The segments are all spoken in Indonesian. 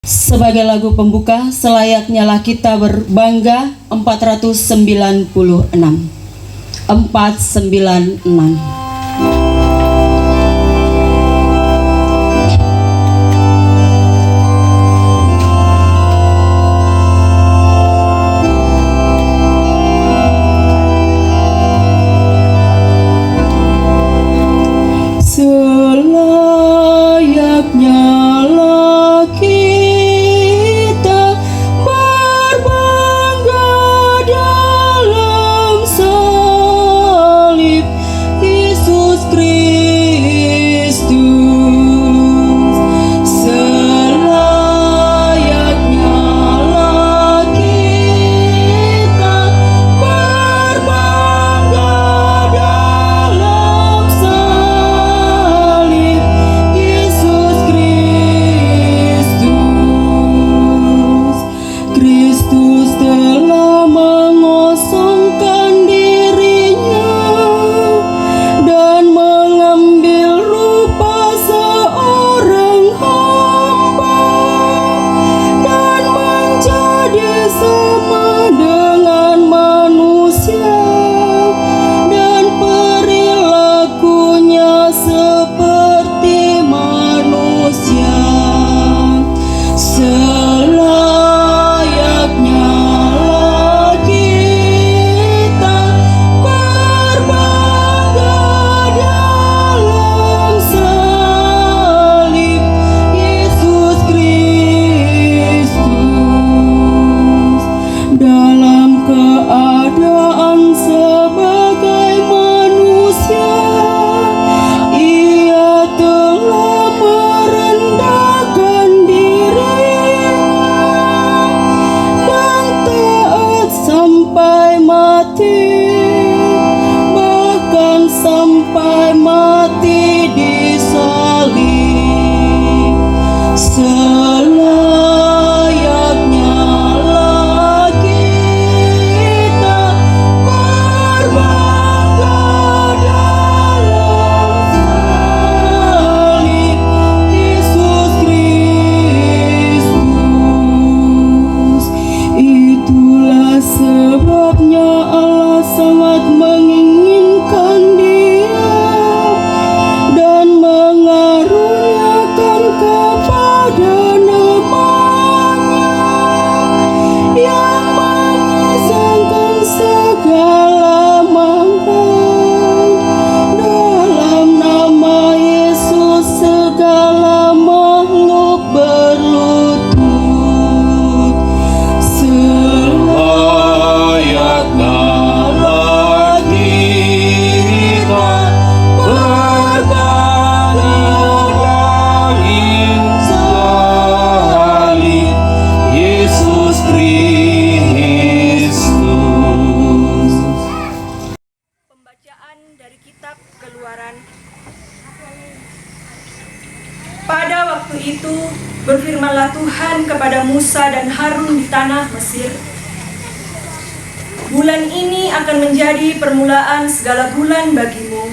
Sebagai lagu pembuka, selayaknya lah kita berbangga 496. 496. Selayaknya lah kita berbangga dalam salib Yesus Kristus. Selayaknya lah kita berbangga dalam salib Yesus Kristus. Kristus telah mengosongkan dirinya dan mengambil rupa seorang hamba dan menjadi sama dengan manusia dan perilakunya seperti manusia. Selayaknya lah kita berbangga dalam salib Yesus Kristus. Dalam keadaan sebagai manusia, Ia telah merendahkan dirinya dan taat sampai mati, bahkan sampai mati di salib. Selayaknya lah kita berbangga dalam salib Yesus Kristus. Itulah sebabnya Allah sangat menginginkan Dia dan mengaruniakan kepada namanya yang menyisakan segala manfaat. Dalam nama Yesus segala makhluk berlutut. Selayaknya lah kita berbangga dalam salib Yesus Kristus. Pembacaan dari kitab Keluaran. Pada waktu itu berfirmanlah Tuhan kepada Musa dan Harun di tanah Mesir. Bulan ini akan menjadi permulaan segala bulan bagimu.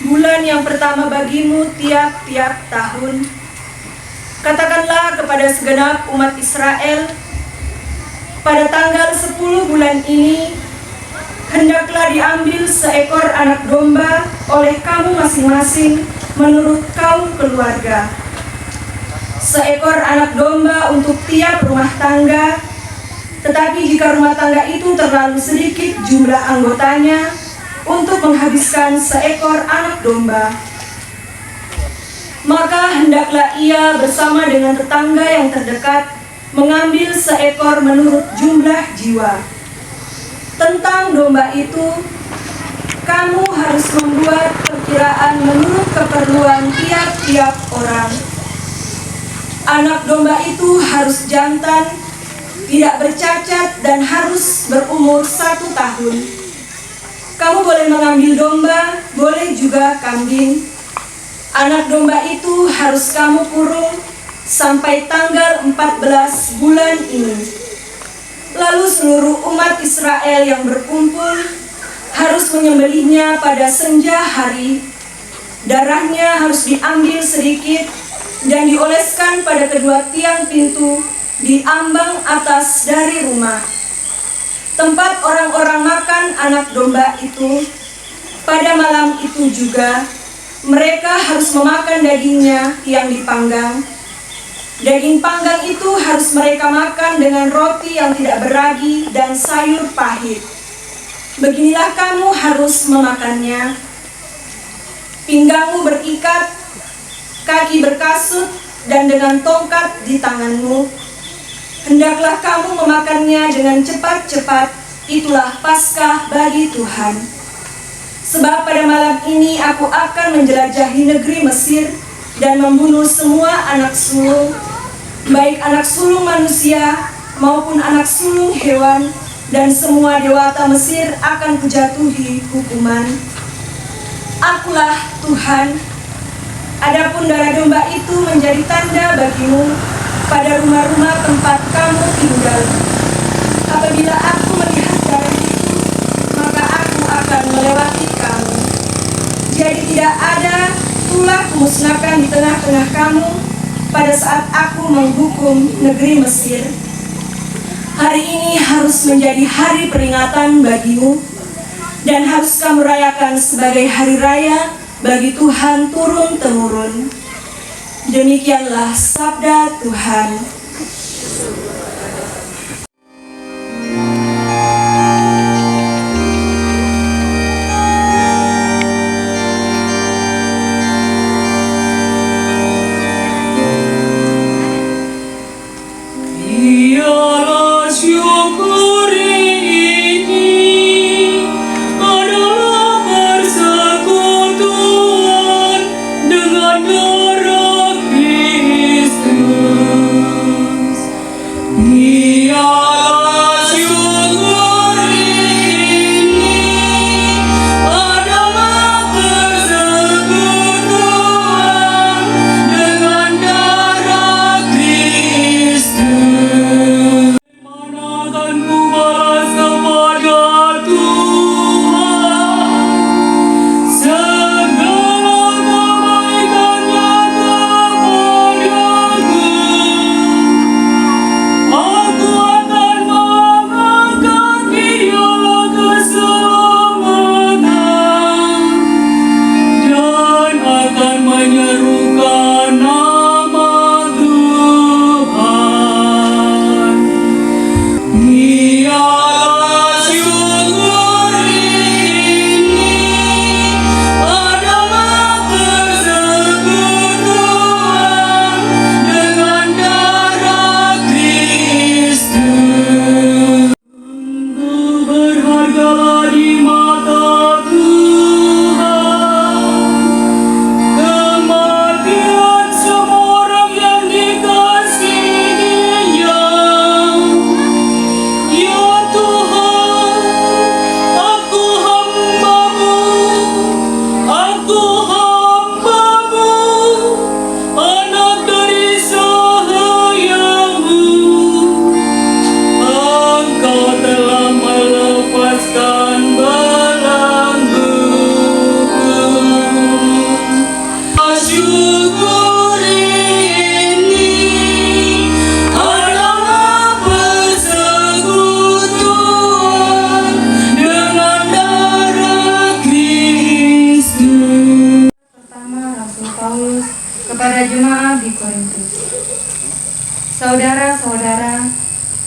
Bulan yang pertama bagimu tiap-tiap tahun. Katakanlah kepada segenap umat Israel, pada tanggal 10 bulan ini hendaklah diambil seekor anak domba oleh kamu masing-masing menurut kaum keluarga. Seekor anak domba untuk tiap rumah tangga, tetapi jika rumah tangga itu terlalu sedikit jumlah anggotanya untuk menghabiskan seekor anak domba, maka hendaklah ia bersama dengan tetangga yang terdekat mengambil seekor menurut jumlah jiwa. Tentang domba itu, kamu harus membuat perkiraan menurut keperluan tiap-tiap orang. Anak domba itu harus jantan, tidak bercacat, dan harus berumur 1 tahun. Kamu boleh mengambil domba, boleh juga kambing. Anak domba itu harus kamu kurung sampai tanggal 14 bulan ini. Lalu seluruh umat Israel yang berkumpul harus menyembelihnya pada senja hari. Darahnya harus diambil sedikit dan dioleskan pada kedua tiang pintu di ambang atas dari rumah, tempat orang-orang makan anak domba itu. Pada malam itu juga mereka harus memakan dagingnya yang dipanggang. Daging panggang itu harus mereka makan dengan roti yang tidak beragi dan sayur pahit. Beginilah kamu harus memakannya. Pinggangmu berikat, kaki berkasut, dan dengan tongkat di tanganmu. Hendaklah kamu memakannya dengan cepat-cepat, itulah Paskah bagi Tuhan. Sebab pada malam ini aku akan menjelajahi negeri Mesir dan membunuh semua anak sulung, baik anak sulung manusia maupun anak sulung hewan, dan semua dewata Mesir akan kujatuhi hukuman. Akulah Tuhan. Adapun darah domba itu menjadi tanda bagimu pada rumah-rumah tempat kamu tinggal. Apabila aku melihat darah itu, maka aku akan melewati kamu. Jadi tidak ada tulah kumusnahkan di tengah-tengah kamu pada saat aku menghukum negeri Mesir. Hari ini harus menjadi hari peringatan bagimu, dan harus kamu rayakan sebagai hari raya bagi Tuhan turun-temurun. Demikianlah sabda Tuhan. Ialah syukur ini adalah persekutuan dengan darah Kristus. Ialah syukur ini adalah persekutuan dengan darah Kristus. Mana akan ku balas kepada Tuhan segala kebaikannya kepadaku. Aku akan mengangkat Dia keselamatan dan akan menyerukan nama Tuhan. Ialah syukur ini adalah persekutuan dengan darah Kristus. Sungguh berhargalah di mata Tuhan kematian semua orang yang dikasihinya. Ya Tuhan, aku hamba-Mu, anak dari sahayamu. Engkau telah melepaskan belengguku. Syukur ini adalah persekutuan dengan darah Kristus. Pertama Rasul Paulus kepada jemaat di Korintus. Saudara-saudara,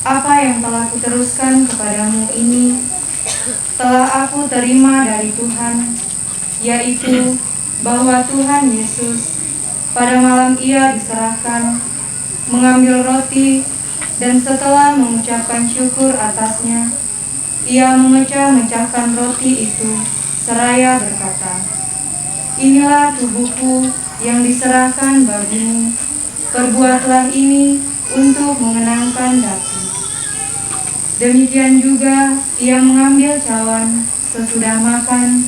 apa yang telah kuteruskan kepadamu ini telah aku terima dari Tuhan, yaitu bahwa Tuhan Yesus pada malam Ia diserahkan mengambil roti, dan setelah mengucapkan syukur atasnya, Ia memecah-mecahkan roti itu seraya berkata, "Inilah tubuhku yang diserahkan bagimu, perbuatlah ini untuk mengenangkan daku." Demikian juga Ia mengambil cawan sesudah makan,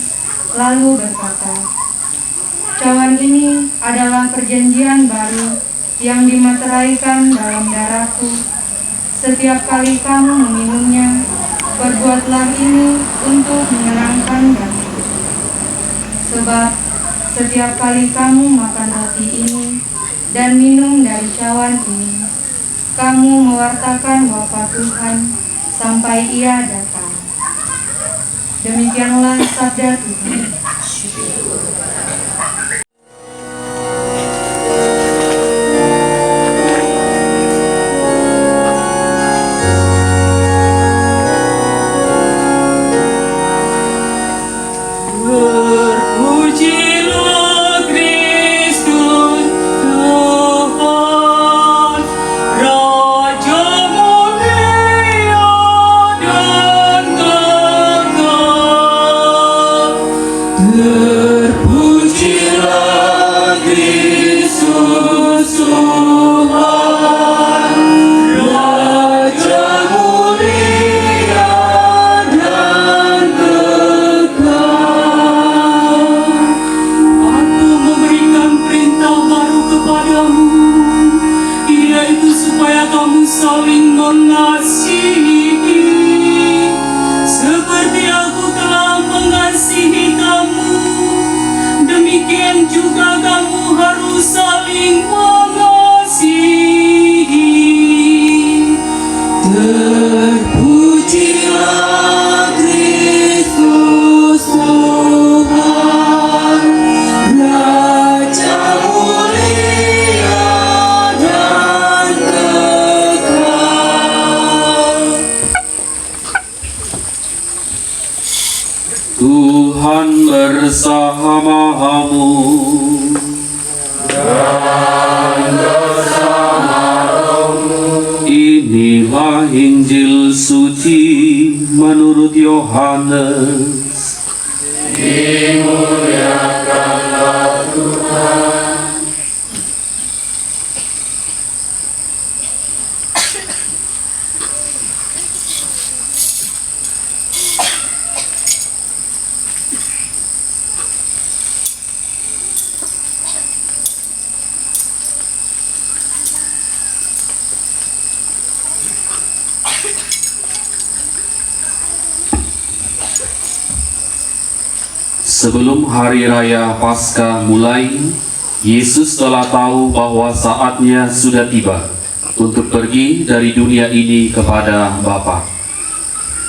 lalu berkata, "Cawan ini adalah perjanjian baru yang dimateraikan dalam darahku. Setiap kali kamu meminumnya, perbuatlah ini untuk mengenangkan daku. Sebab setiap kali kamu makan roti ini dan minum dari cawan ini. Kamu mewartakan wafat Tuhan sampai Ia datang. Demikianlah sabda Tuhan. Terpujilah Kristus Tuhan, Raja mulia dan kekal. Terpujilah Kristus Tuhan, Raja mulia dan kekal. Aku memberikan perintah baru kepadamu, yaitu supaya kamu saling mengasihi, seperti aku telah mengasihi kamu. Demikian juga kamu harus saling mengasihi. Terpujilah Kristus Tuhan, Raja mulia dan kekal. Tuhan bersamamu. Inilah Injil suci menurut Yohanes. Sebelum hari raya Paskah mulai, Yesus telah tahu bahwa saatnya sudah tiba untuk pergi dari dunia ini kepada Bapa.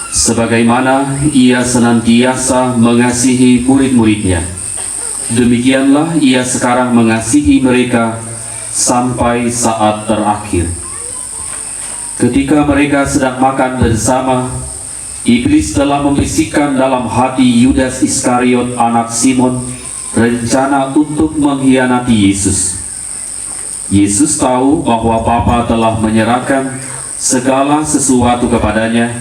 Sebagaimana Ia senantiasa mengasihi murid-muridnya, demikianlah Ia sekarang mengasihi mereka sampai saat terakhir. Ketika mereka sedang makan bersama, Iblis telah membisikkan dalam hati Yudas Iskariot anak Simon rencana untuk mengkhianati Yesus. Yesus tahu bahwa Bapa telah menyerahkan segala sesuatu kepadanya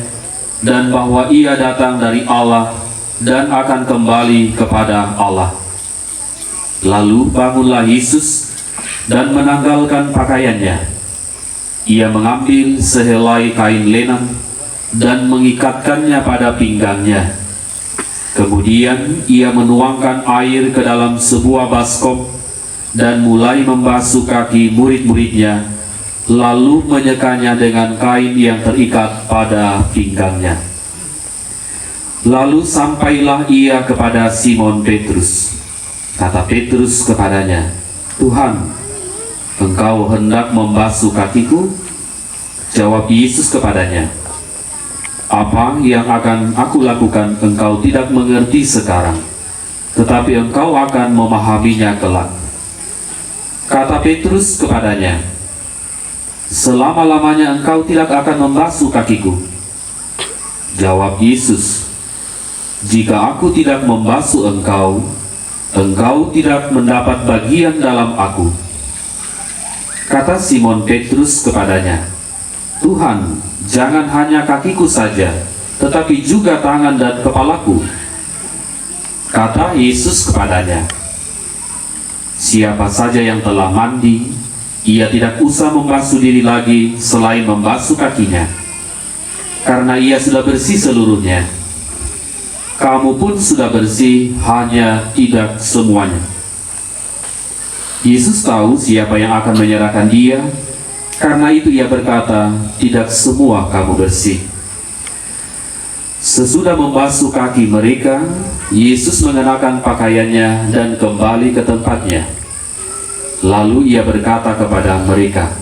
dan bahwa Ia datang dari Allah dan akan kembali kepada Allah. Lalu bangunlah Yesus dan menanggalkan pakaiannya. Ia mengambil sehelai kain lenan dan mengikatkannya pada pinggangnya. Kemudian Ia menuangkan air ke dalam sebuah baskom dan mulai membasuh kaki murid-muridnya, lalu menyekanya dengan kain yang terikat pada pinggangnya. Lalu sampailah Ia kepada Simon Petrus. Kata Petrus kepadanya, "Tuhan, Engkau hendak membasuh kakiku?" Jawab Yesus kepadanya, "Apa yang akan aku lakukan engkau tidak mengerti sekarang, tetapi engkau akan memahaminya kelak." Kata Petrus kepadanya, "Selama-lamanya engkau tidak akan membasuh kakiku." Jawab Yesus, "Jika aku tidak membasuh engkau, engkau tidak mendapat bagian dalam aku." Kata Simon Petrus kepadanya, "Tuhan, jangan hanya kakiku saja, tetapi juga tangan dan kepalaku." Kata Yesus kepadanya, "Siapa saja yang telah mandi, ia tidak usah membasuh diri lagi selain membasuh kakinya, karena ia sudah bersih seluruhnya. Kamu pun sudah bersih, hanya tidak semuanya." Yesus tahu siapa yang akan menyerahkan Dia. Karena itu Ia berkata, "Tidak semua kamu bersih." Sesudah membasuh kaki mereka, Yesus mengenakan pakaiannya dan kembali ke tempatnya. Lalu ia berkata kepada mereka,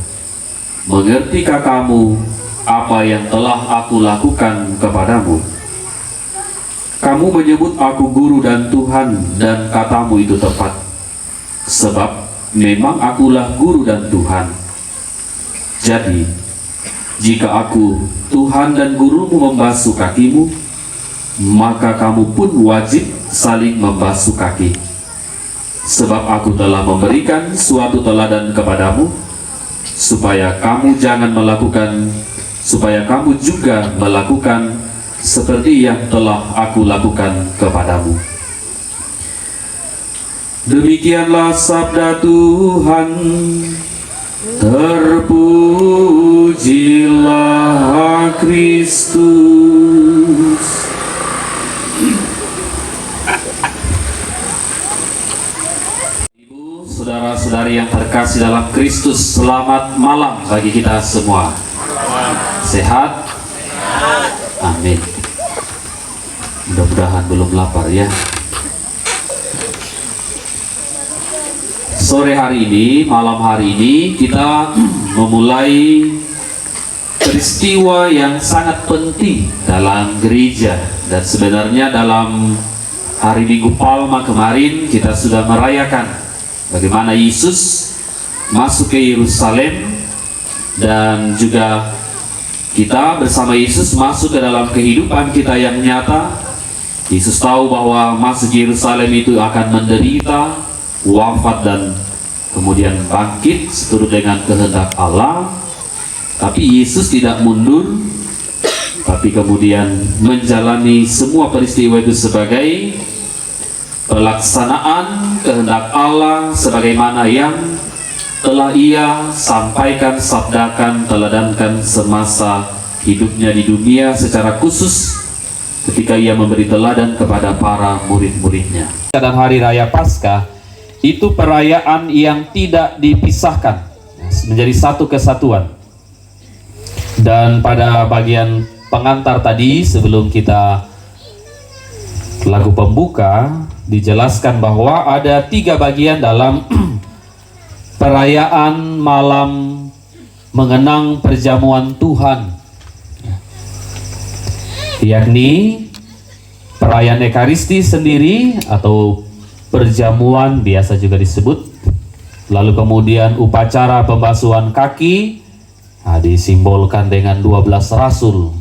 "Mengertikah kamu apa yang telah aku lakukan kepadamu? Kamu menyebut aku guru dan Tuhan, dan katamu itu tepat, sebab memang akulah guru dan Tuhan. Jadi, jika aku, Tuhan dan gurumu membasuh kakimu, maka kamu pun wajib saling membasuh kaki. Sebab aku telah memberikan suatu teladan kepadamu, supaya kamu juga melakukan seperti yang telah aku lakukan kepadamu." Demikianlah sabda Tuhan. Terpujilah Kristus. Ibu, saudara-saudari yang terkasih dalam Kristus, selamat malam bagi kita semua. Sehat? Amin. Mudah-mudahan belum lapar ya. Sore hari ini, malam hari ini, kita memulai peristiwa yang sangat penting dalam gereja. Dan sebenarnya dalam hari Minggu Palma kemarin kita sudah merayakan bagaimana Yesus masuk ke Yerusalem, dan juga kita bersama Yesus masuk ke dalam kehidupan kita yang nyata. Yesus tahu bahwa masuk Yerusalem itu akan menderita, wafat, dan kemudian bangkit seturut dengan kehendak Allah. Tapi Yesus tidak mundur, tapi kemudian menjalani semua peristiwa itu sebagai pelaksanaan kehendak Allah, sebagaimana yang telah ia sampaikan, sabdakan, teladankan semasa hidupnya di dunia, secara khusus ketika ia memberi teladan kepada para murid-muridnya. Dan hari raya Paskah itu perayaan yang tidak dipisahkan, menjadi satu kesatuan. Dan pada bagian pengantar tadi, sebelum kita lagu pembuka, dijelaskan bahwa ada 3 bagian dalam perayaan malam mengenang perjamuan Tuhan, yakni perayaan Ekaristi sendiri atau perjamuan biasa juga disebut, lalu kemudian upacara pembasuhan kaki, disimbolkan dengan 12 rasul,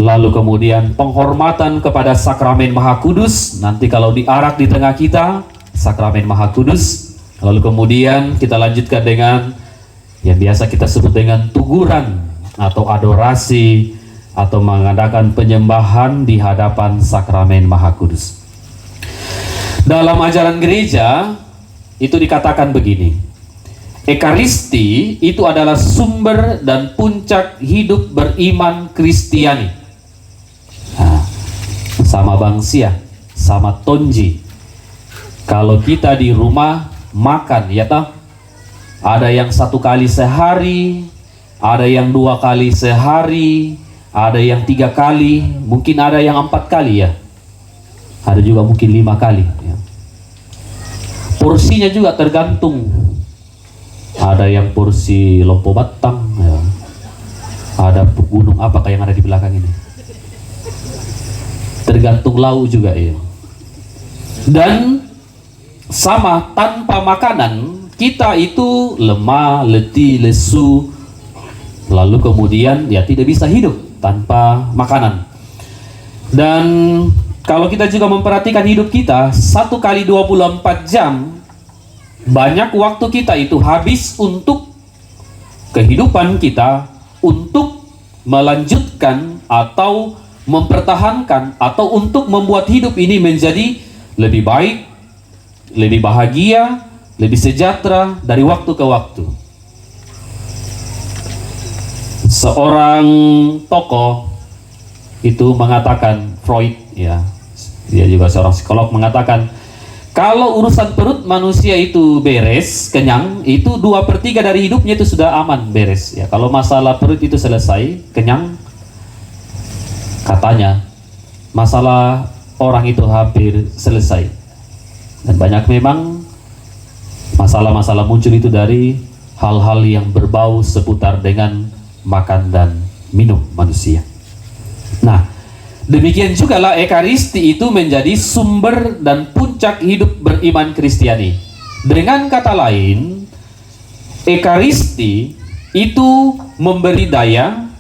lalu kemudian penghormatan kepada sakramen Maha Kudus, nanti kalau diarak di tengah kita, sakramen Maha Kudus, lalu kemudian kita lanjutkan dengan yang biasa kita sebut dengan tuguran atau adorasi, atau mengadakan penyembahan di hadapan sakramen Maha Kudus. Dalam ajaran gereja itu dikatakan begini, Ekaristi itu adalah sumber dan puncak hidup beriman Kristiani. Sama Bang Sia, sama Tonji, kalau kita di rumah makan, ya toh, ada yang 1 kali sehari, ada yang 2 kali sehari, ada yang 3 kali, mungkin ada yang 4 kali ya, ada juga mungkin 5 kali ya. Porsinya juga tergantung, ada yang porsi lompo batang ya. Ada gunung apa kayak yang ada di belakang ini, tergantung lauk juga ya. Dan sama, tanpa makanan kita itu lemah, letih, lesu, lalu kemudian ya tidak bisa hidup tanpa makanan. Dan kalau kita juga memperhatikan hidup kita, 1 kali 24 jam, banyak waktu kita itu habis untuk kehidupan kita, untuk melanjutkan atau mempertahankan, atau untuk membuat hidup ini menjadi lebih baik, lebih bahagia, lebih sejahtera dari waktu ke waktu. Seorang tokoh itu mengatakan, Freud ya, dia juga seorang psikolog, mengatakan kalau urusan perut manusia itu beres, kenyang, itu 2/3 dari hidupnya itu sudah aman, beres ya. Kalau masalah perut itu selesai, kenyang, katanya masalah orang itu hampir selesai. Dan banyak memang Masalah-masalah muncul itu dari hal-hal yang berbau seputar dengan makan dan minum manusia. Nah, demikian juga lah Ekaristi itu menjadi sumber dan puncak hidup beriman Kristiani. Dengan kata lain, Ekaristi itu memberi daya,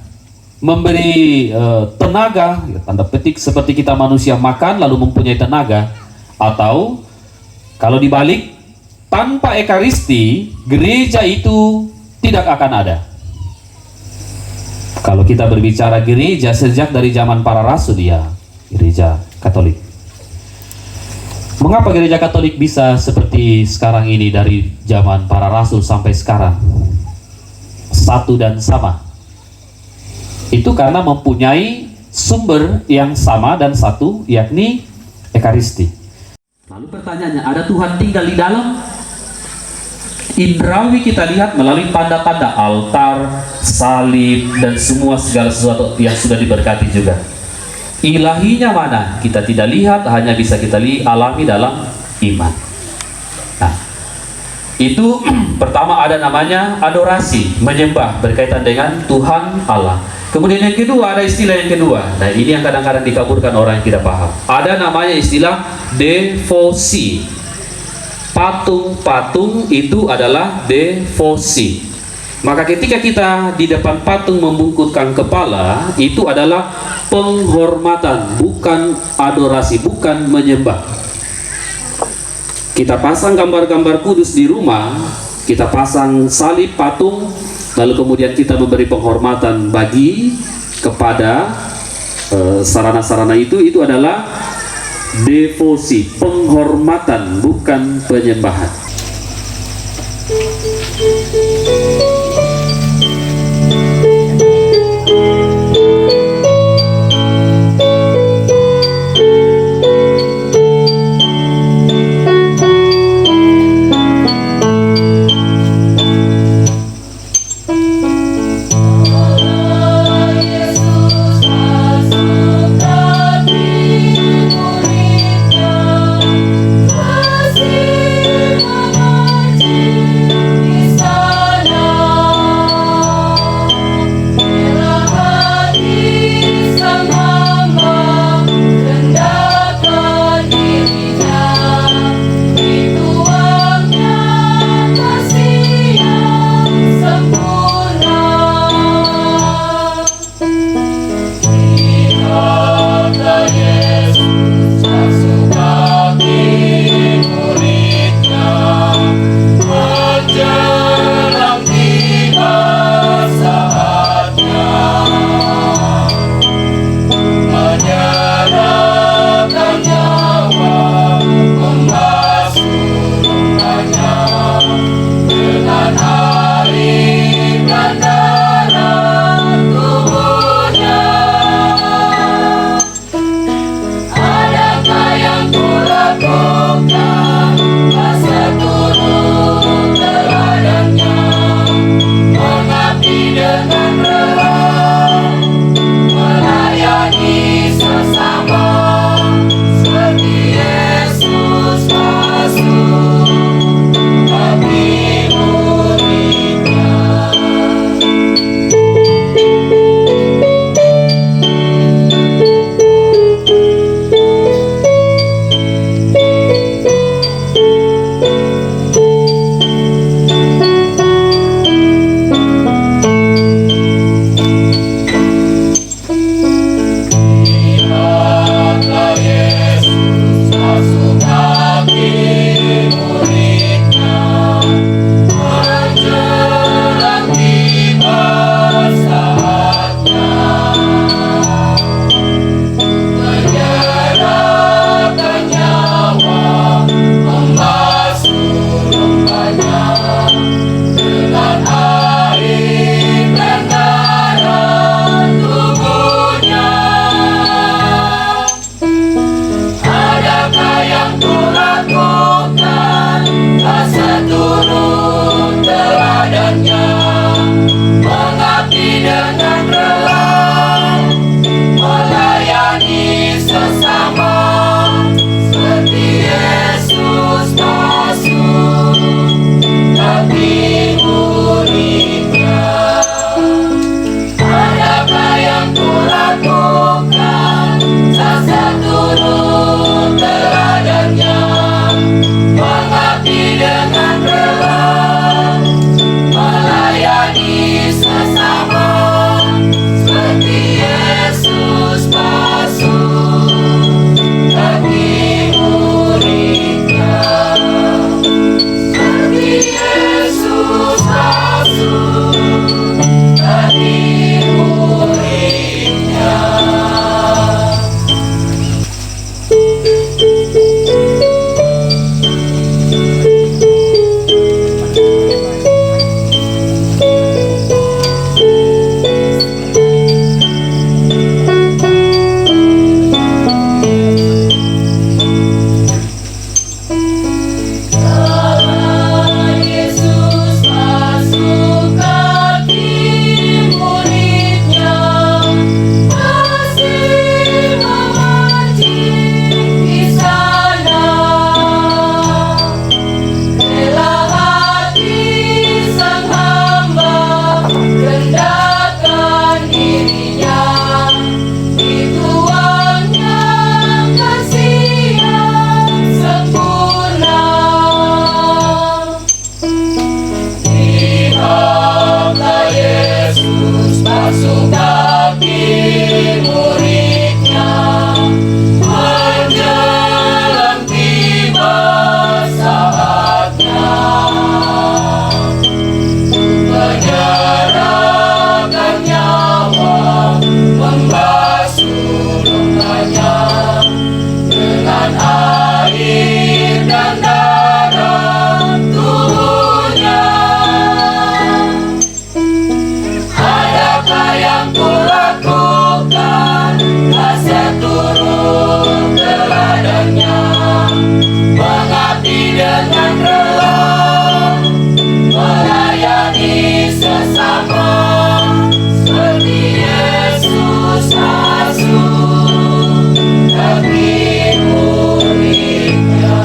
memberi tenaga, ya, tanda petik, seperti kita manusia makan lalu mempunyai tenaga. Atau kalau dibalik, tanpa Ekaristi, gereja itu tidak akan ada. Kalau kita berbicara gereja sejak dari zaman para rasul, ya, gereja Katolik. Mengapa gereja Katolik bisa seperti sekarang ini dari zaman para rasul sampai sekarang? Satu dan sama. Itu karena mempunyai sumber yang sama dan satu, yakni Ekaristi. Lalu pertanyaannya, ada Tuhan tinggal di dalam? Indrawi kita lihat melalui tanda-tanda altar, salib, dan semua segala sesuatu yang sudah diberkati juga. Ilahinya mana? Kita tidak lihat, hanya bisa kita alami dalam iman. Nah, itu pertama ada namanya adorasi, menyembah berkaitan dengan Tuhan Allah. Kemudian yang kedua, ada istilah yang kedua. Nah, ini yang kadang-kadang dikaburkan orang yang tidak paham. Ada namanya istilah devosi. Patung-patung itu adalah devosi. Maka ketika kita di depan patung membungkukkan kepala, itu adalah penghormatan, bukan adorasi, bukan menyembah. Kita pasang gambar-gambar kudus di rumah, kita pasang salib, patung, lalu kemudian kita memberi penghormatan bagi kepada sarana-sarana itu adalah devosi, penghormatan, bukan penyembahan. Kasih basuh kaki muridnya, menjelang tiba saatnya, menyerahkan nyawa, membasuh lukanya dengan air dan darah tubuhnya. Adakah yang kulakukan, kasih turun ke ladangnya, mengabdi dengan rela, melayani sesama, seperti Yesus basuh kaki muridnya.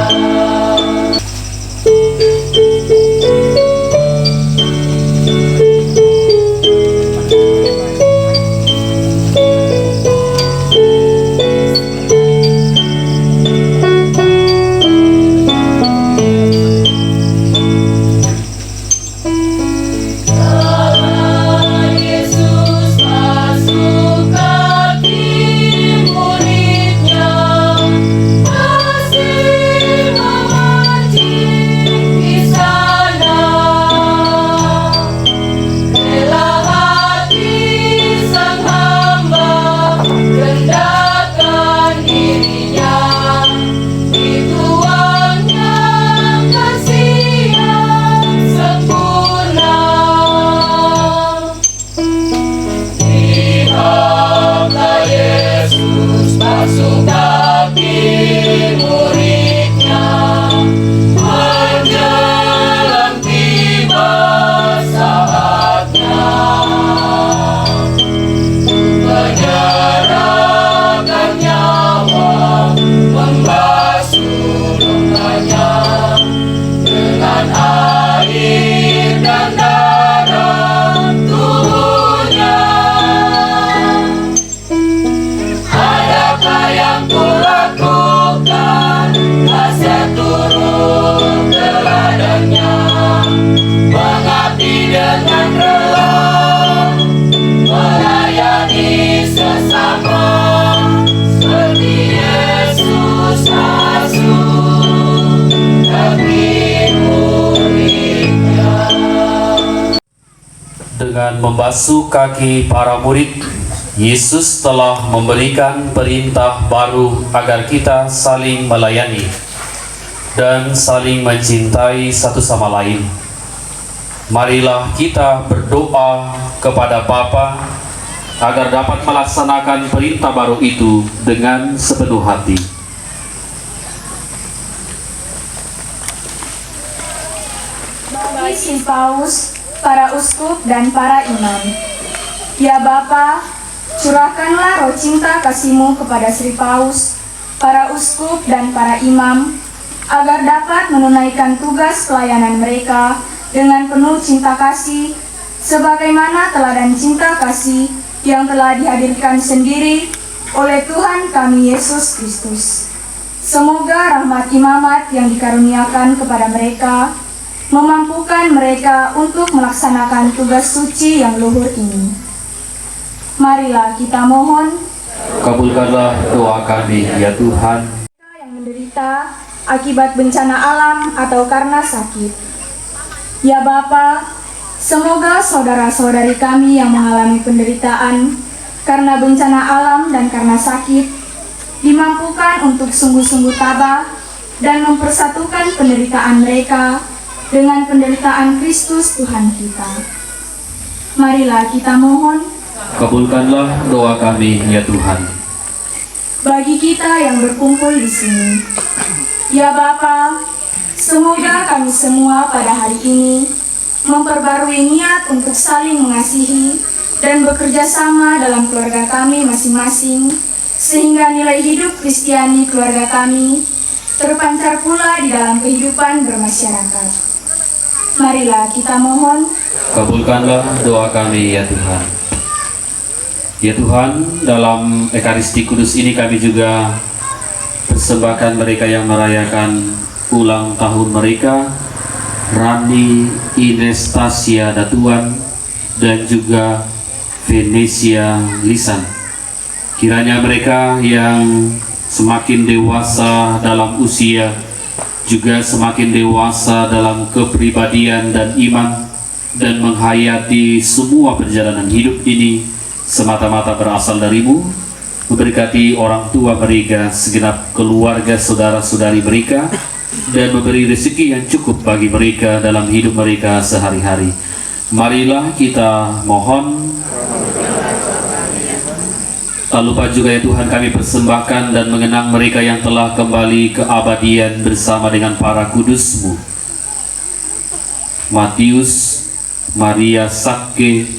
Yesus basuh kaki muridnya, masih memancing di sana. Rela hati sang hamba, rendahkan dirinya, dituangnya kasih yang sempurna. Lihatlah Yesus basuh kaki muridnya, menjelang tiba saatnya, menyerahkan nyawa, membasuh lukanya dengan air dan darah tubuhnya. Adakah yang kulakukan, kasih turun ke ladangnya, mengabdi dengan rela, melayani sesama, seperti Yesus basuh kaki muridnya. Dengan membasuh kaki para murid, Yesus telah memberikan perintah baru agar kita saling melayani dan saling mencintai satu sama lain. Marilah kita berdoa kepada Bapa agar dapat melaksanakan perintah baru itu dengan sepenuh hati. Bagi si Paus, para uskup dan para imam. Ya Bapa, curahkanlah roh cinta kasih-Mu kepada Sri Paus, para uskup dan para imam, agar dapat menunaikan tugas pelayanan mereka dengan penuh cinta kasih, sebagaimana teladan cinta kasih yang telah dihadirkan sendiri oleh Tuhan kami Yesus Kristus. Semoga rahmat imamat yang dikaruniakan kepada mereka memampukan mereka untuk melaksanakan tugas suci yang luhur ini. Marilah kita mohon, Kabulkanlah doa kami, ya Tuhan. yang menderita akibat bencana alam atau karena sakit. Ya Bapa, semoga saudara-saudari kami yang mengalami penderitaan karena bencana alam dan karena sakit dimampukan untuk sungguh-sungguh tabah dan mempersatukan penderitaan mereka dengan penderitaan Kristus Tuhan kita. Marilah kita mohon, Kabulkanlah doa kami, ya Tuhan. bagi kita yang berkumpul di sini. Ya Bapa, semoga kami semua pada hari ini memperbarui niat untuk saling mengasihi dan bekerja sama dalam keluarga kami masing-masing, sehingga nilai hidup Kristiani keluarga kami terpancar pula di dalam kehidupan bermasyarakat. Marilah kita mohon, Kabulkanlah doa kami, ya Tuhan. Ya Tuhan, dalam Ekaristi Kudus ini kami juga persembahkan mereka yang merayakan ulang tahun mereka, Rani, Ines, Tasya, Datuan, dan juga Venesia Lisan. Kiranya mereka yang semakin dewasa dalam usia juga semakin dewasa dalam kepribadian dan iman, dan menghayati semua perjalanan hidup ini semata-mata berasal darimu. Memberkati orang tua mereka, segenap keluarga saudara-saudari mereka, dan memberi rezeki yang cukup bagi mereka dalam hidup mereka sehari-hari. Marilah kita mohon. Tak lupa juga ya Tuhan, kami persembahkan dan mengenang mereka yang telah kembali ke abadian bersama dengan para kudus-Mu. Matius, Maria Sakke,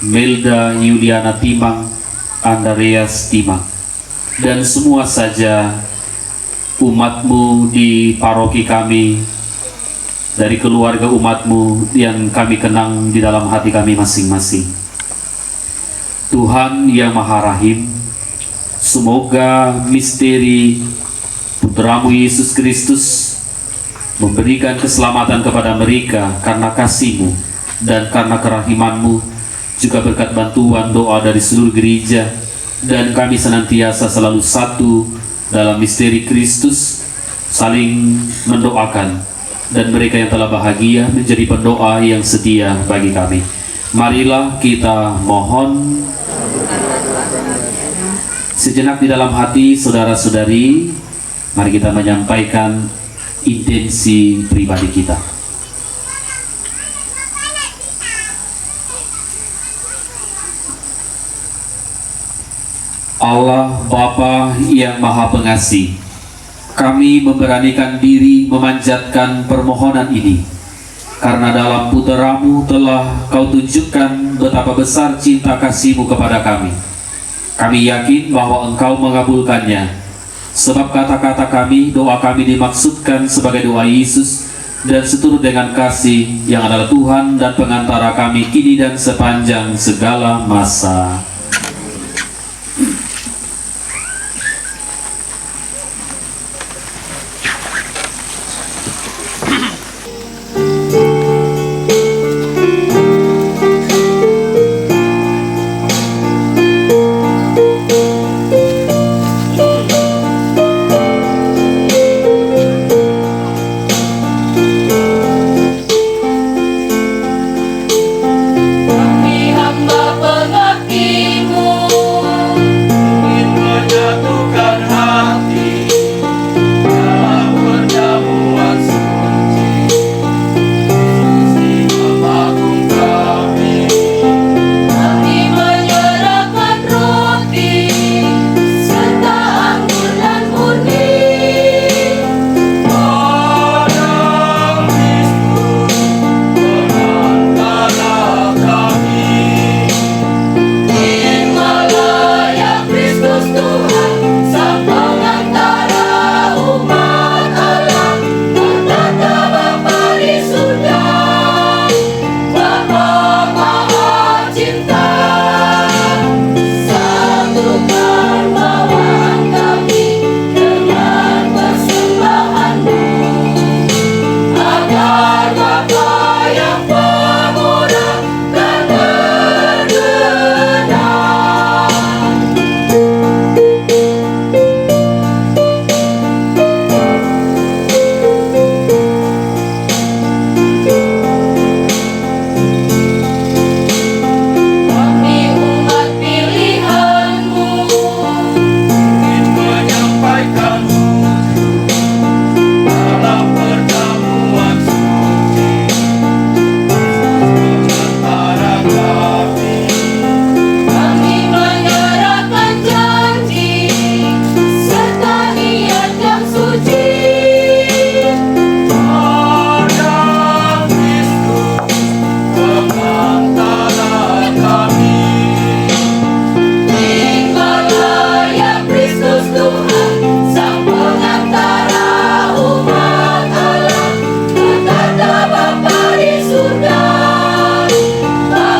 Melda Yuliana Timang, Andreas Timang, dan semua saja umat-Mu di paroki kami, dari keluarga umat-Mu yang kami kenang di dalam hati kami masing-masing. Tuhan yang Maha Rahim, semoga misteri Putra-Mu Yesus Kristus memberikan keselamatan kepada mereka karena kasih-Mu dan karena kerahiman-Mu, juga berkat bantuan doa dari seluruh gereja, dan kami senantiasa selalu satu dalam misteri Kristus, saling mendoakan, dan mereka yang telah bahagia menjadi pendoa yang setia bagi kami. Marilah kita mohon. Sejenak di dalam hati saudara-saudari, mari kita menyampaikan intensi pribadi kita. Allah Bapa yang Maha Pengasih, kami memberanikan diri memanjatkan permohonan ini, karena dalam Putra-Mu telah Kau tunjukkan betapa besar cinta kasih-Mu kepada kami. Kami yakin bahwa Engkau mengabulkannya, sebab kata-kata kami, doa kami dimaksudkan sebagai doa Yesus, dan seturut dengan kasih yang adalah Tuhan dan pengantara kami kini dan sepanjang segala masa.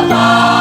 Bapa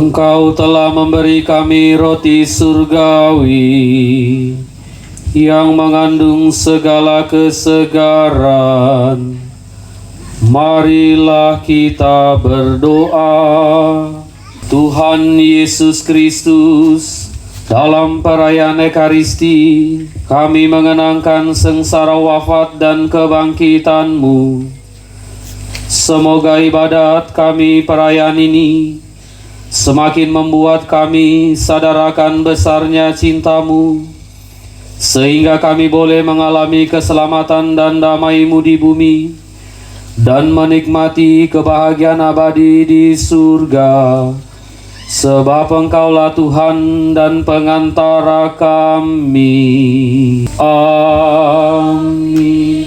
Engkau telah memberi kami roti surgawi yang mengandung segala kesegaran. Marilah kita berdoa. Tuhan Yesus Kristus, dalam perayaan Ekaristi, kami mengenangkan sengsara wafat dan kebangkitan-Mu. Semoga ibadat kami perayaan ini semakin membuat kami sadar akan besarnya cinta-Mu, sehingga kami boleh mengalami keselamatan dan damai-Mu di bumi, dan menikmati kebahagiaan abadi di surga. Sebab Engkaulah Tuhan dan pengantara kami. Amin.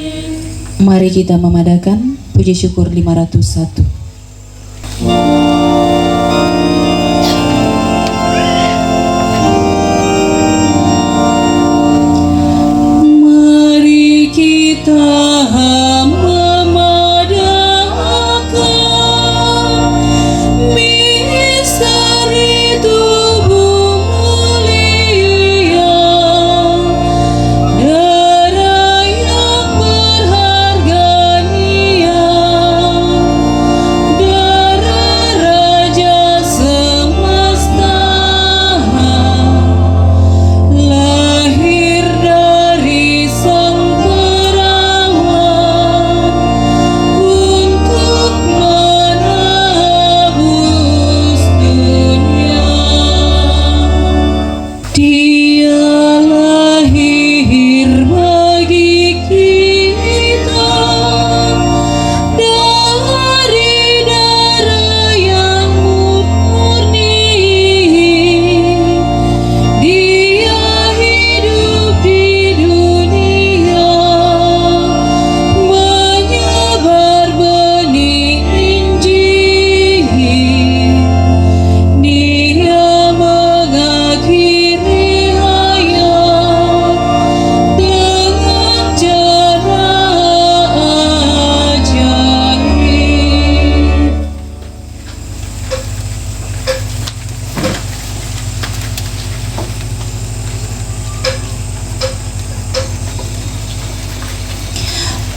Mari kita memadakan puji syukur 501. Mari kita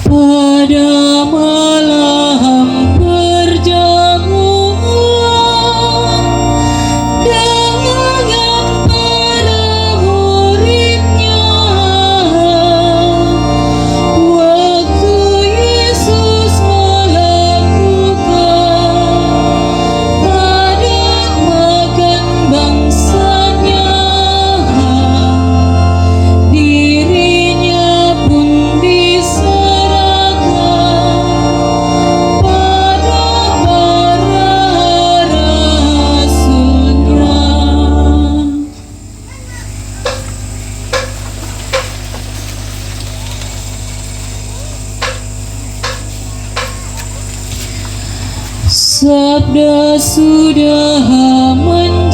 pada malam perjamuan dengan para muridnya, waktu Yesus melakukan adat makan bangsanya, dirinya pun sabda sudah aman